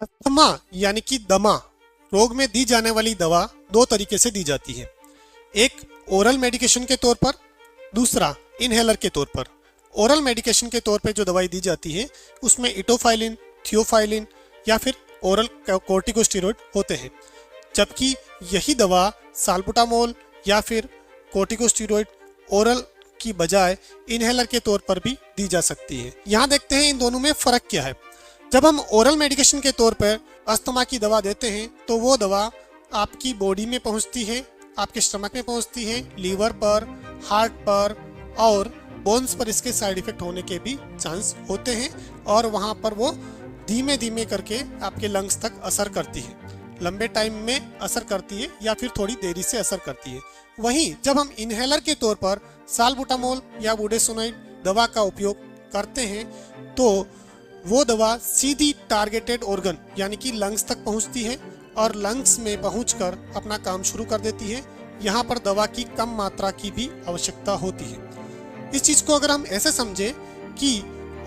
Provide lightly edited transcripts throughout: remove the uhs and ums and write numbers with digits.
Asthma यानी कि दमा रोग में दी जाने वाली दवा दो तरीके से दी जाती है। एक ओरल मेडिकेशन के तौर पर, दूसरा इनहेलर के तौर पर। ओरल मेडिकेशन के तौर पर जो दवाई दी जाती है उसमें इटोफाइलिन, थियोफाइलिन या फिर ओरल कोर्टिकोस्टेरॉइड होते हैं, जबकि यही दवा साल्बुटामोल या फिर कोर्टिकोस्टेरॉइड ओरल की बजाय इनहेलर के तौर पर भी दी जा सकती है। यहाँ देखते हैं इन दोनों में फ़र्क क्या है। जब हम ओरल मेडिकेशन के तौर पर अस्थमा की दवा देते हैं तो वो दवा आपकी बॉडी में पहुंचती है, आपके स्टमक में पहुंचती है, लीवर पर, हार्ट पर और बोन्स पर इसके साइड इफेक्ट होने के भी चांस होते हैं और वहां पर वो धीमे धीमे करके आपके लंग्स तक असर करती है, लंबे टाइम में असर करती है या फिर थोड़ी देरी से असर करती है। वहीं जब हम इनहेलर के तौर पर साल्बुटामोल या बुडेसोनाइड दवा का उपयोग करते हैं तो वो दवा सीधी टारगेटेड ऑर्गन यानी कि लंग्स तक पहुंचती है और लंग्स में पहुंचकर अपना काम शुरू कर देती है। यहाँ पर दवा की कम मात्रा की भी आवश्यकता होती है। इस चीज़ को अगर हम ऐसे समझें कि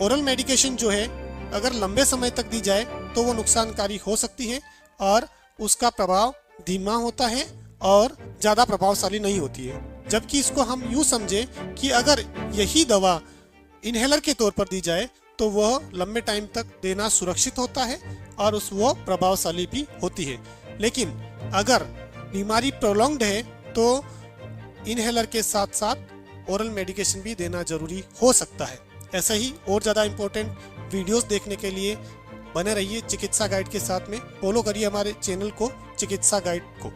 ओरल मेडिकेशन जो है अगर लंबे समय तक दी जाए तो वो नुकसानकारी हो सकती है और उसका प्रभाव धीमा होता है और ज़्यादा प्रभावशाली नहीं होती है, जबकि इसको हम यूँ समझें कि अगर यही दवा इनहेलर के तौर पर दी जाए तो वह लंबे टाइम तक देना सुरक्षित होता है और वो प्रभावशाली भी होती है। लेकिन अगर बीमारी प्रोलॉन्ग्ड है तो इनहेलर के साथ साथ ओरल मेडिकेशन भी देना जरूरी हो सकता है। ऐसा ही और ज़्यादा इम्पोर्टेंट वीडियोस देखने के लिए बने रहिए चिकित्सा गाइड के साथ में। फॉलो करिए हमारे चैनल को, चिकित्सा गाइड को।